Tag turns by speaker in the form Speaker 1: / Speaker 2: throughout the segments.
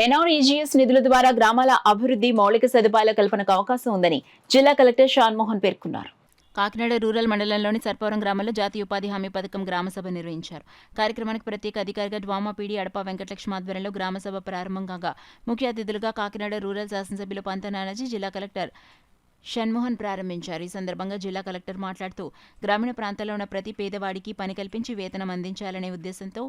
Speaker 1: NREGS నిధుల ద్వారా గ్రామాల అభివృద్ధి మౌలిక సదుపాయాల కల్పనకు అవకాశం ఉందని జిల్లా కలెక్టర్ షాన్మోహన్ పేర్కొన్నారు. కాకినాడ రూరల్ మండలంలోని సర్పవరం గ్రామంలో జాతీయ ఉపాధి హామీ పథకం గ్రామసభ నిర్వహించారు. కార్యక్రమానికి ప్రత్యేక అధికారిగా డ్వామా పీడీ అడప వెంకటలక్ష్మి ఆధ్వర్యంలో గ్రామసభ ప్రారంభం కాగా ముఖ్య అతిథులుగా కాకినాడ రూరల్ శాసనసభ్యులు పంత నానాజీ, జిల్లా కలెక్టర్ షణ్మోహన్ ప్రారంభించారు. ఈ సందర్భంగా జిల్లా కలెక్టర్ మాట్లాడుతూ గ్రామీణ ప్రాంతాల్లో ఉన్న ప్రతి పేదవాడికి పని కల్పించి వేతనం అందించాలనే ఉద్దేశంతో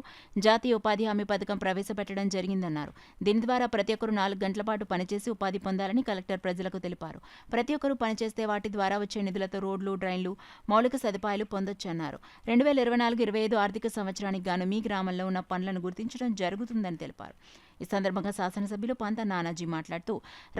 Speaker 1: జాతీయ ఉపాధి హామీ పథకం ప్రవేశపెట్టడం జరిగిందన్నారు. దీని ద్వారా ప్రతి ఒక్కరూ 4 గంటల పాటు పనిచేసి ఉపాధి పొందాలని కలెక్టర్ ప్రజలకు తెలిపారు. ప్రతి ఒక్కరూ పనిచేస్తే వాటి ద్వారా వచ్చే నిధులతో రోడ్లు, డ్రైన్లు, మౌలిక సదుపాయాలు పొందొచ్చన్నారు. 2024-25 ఆర్థిక సంవత్సరానికి గాను మీ గ్రామంలో ఉన్న పనులను గుర్తించడం జరుగుతుందని తెలిపారు. ఈ సందర్భంగా శాసనసభ్యులు పంత నానాజీ మాట్లాడుతూ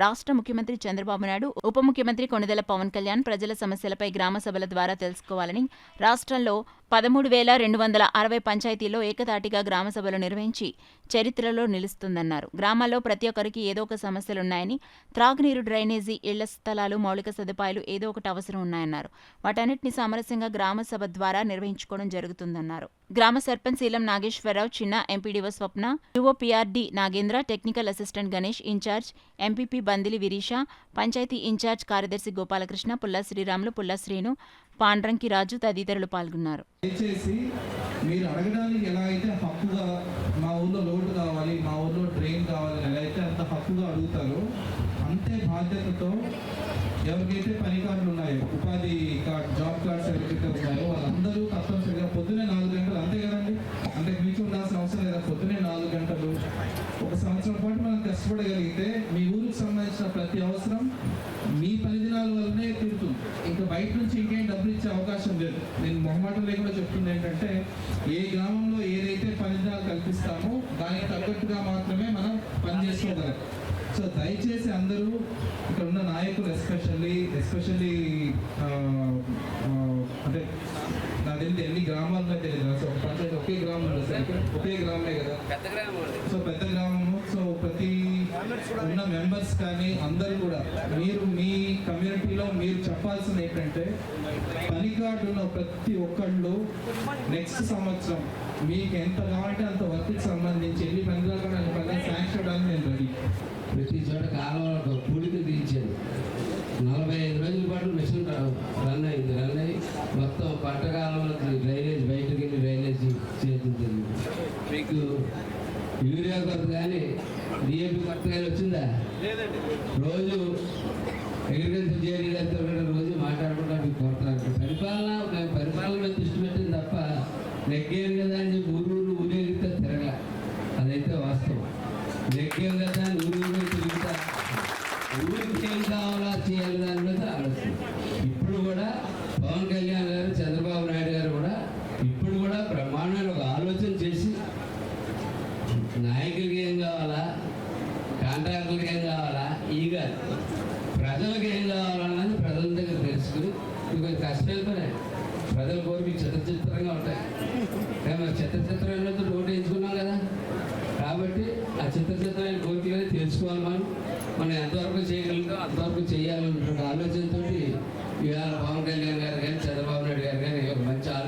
Speaker 1: రాష్ట్ర ముఖ్యమంత్రి చంద్రబాబు నాయుడు, ఉప ముఖ్యమంత్రి కొణిదెల పవన్ కళ్యాణ్ ప్రజల సమస్యలపై గ్రామ సభల ద్వారా తెలుసుకోవాలని రాష్ట్రంలో 13,260 పంచాయతీల్లో ఏకతాటిగా గ్రామ సభలు నిర్వహించి చరిత్రలో నిలుస్తుందన్నారు. గ్రామాల్లో ప్రతి ఒక్కరికి ఏదో ఒక సమస్యలున్నాయని, త్రాగునీరు, డ్రైనేజీ, ఇళ్ల స్థలాలు, మౌలిక సదుపాయాలు ఏదో ఒకటి అవసరం ఉన్నాయన్నారు. వాటన్నిటిని సామరస్యంగా గ్రామ సభ ద్వారా నిర్వహించుకోవడం జరుగుతుందన్నారు. గ్రామ సర్పంచ్ శీలం నాగేశ్వరరావు, చిన్న ఎంపీడీఓ స్వప్న, యువ PRD Nagendra, technical assistant Ganesh, incharge MPP Bandili Virisha, panchayat incharge కార్యదర్శి గోపాలకృష్ణ, పుల్ల శ్రీరాములు, పుల్ల శ్రీను, పాండ్రంకి రాజు తదితరులు పాల్గొన్నారు.
Speaker 2: దయచేసి మీరు అడగడానికి ఎలా అయితే హక్కుగా మా ఊళ్ళో రోడ్డు కావాలి, మా ఊళ్ళో ట్రైన్ కావాలి ఎలా అయితే అంత హక్కుగా అడుగుతారో అంతే బాధ్యతతో ఎవరికైతే పని కార్డులు ఉన్నాయో, ఉపాధి కార్డ్, జాబ్ కార్డ్స్ ఎవరికైతే ఉన్నాయో వాళ్ళందరూ తప్పనిసరిగా పొద్దునే 4 గంటలు, అంతే కదండి, అంతకు మించి ఉండాల్సిన అవసరం లేదా. పొద్దునే 4 గంటలు ఒక సంవత్సరం పాటు మనం కష్టపడగలిగితే మీ ఊరికి సంబంధించిన ప్రతి అవసరం మీ పని దినాల వల్లనే తీరుతుంది. ఇంకా బయట నుంచి ఇంకేం డబ్బులు ఇచ్చే అవకాశం లేదు. నేను మొహమాటం లేకుండా చెప్తుంది ఏంటంటే, ఏ గ్రామంలో ఏదైతే పని దినాలు కల్పిస్తామో దానికి తగ్గట్టుగా మాత్రమే మనం పని చేసుకోగలం. సో దయచేసి అందరూ ఇక్కడ ఉన్న నాయకులు ఎస్పెషల్లీ అంటే నాకు తెలియదు ఎన్ని గ్రామాల్లో తెలియదు. సో పంచాయతీ ఒకే గ్రామంలో, ఒకే గ్రామమే కదా, సో పెద్ద గ్రామము. సో ప్రతి ఉన్న మెంబర్స్ కానీ అందరూ కూడా మీరు మీ కమ్యూనిటీలో మీరు చెప్పాల్సింది ఏంటంటే, పని కార్డు ఉన్న ప్రతి ఒక్కళ్ళు నెక్స్ట్ సంవత్సరం మీకు ఎంత కావాలంటే అంత వర్క్కి సంబంధించి ఎన్ని పని పని శాంక్షన్ అవడానికి నేను రెడీ.
Speaker 3: ప్రతి చోట కాలువలకు పూడికి తీయించారు. 45 రోజుల పాటు మిషన్ రన్ అయ్యి మొత్తం పంట కాలంలో డ్రైనేజ్ బయటకు వెళ్ళి డ్రైనేజ్ చేస్తుంది. మీకు యూరియా కొరత కానీ డిఏపి కొరత కానీ వచ్చిందా? రోజు అగ్రికల్చర్ జేడీ గారితో రోజు మాట్లాడుకుంటా మీకు కొరత. పరిపాలన మీద దృష్టి పెట్టింది తప్ప నెగ్గారు కదా అని చెప్పి ఊరేగితే తిరగల. అదైతే వాస్తవం. నెగ్గారు కదా అని ఊరు తిరుగుతా ఊరికి ఏం కావాలా చేయాలి దాని మీద ఆలోచన. ఇప్పుడు కూడా పవన్ కళ్యాణ్ గారు, చంద్రబాబు నాయుడు గారు కూడా ఇప్పుడు కూడా బ్రహ్మాండమైన ఒక ఆలోచన చేసి నాయకులకి ఏం కావాలా, కాంట్రాక్టులకి ఏం కావాలా, ప్రజలకు ఏం కావాలన్నది ప్రజల దగ్గర తెలుసుకుని ఇంకొక కష్టాలు పనే ప్రజల కోరిక చిత్రంగా ఉంటాయి. కానీ మరి చిత్రమైన రోడ్డు ఎంచుకున్నాం కదా, కాబట్టి ఆ చిత్రమైన కోరికలు తెలుసుకోవాలి. మనం ఎంతవరకు చేయగలుగుతాం అంతవరకు చేయాలన్న ఆలోచనతో ఇవాళ పవన్ కళ్యాణ్ గారు కానీ చంద్రబాబు నాయుడు గారు కానీ ఒక మంచి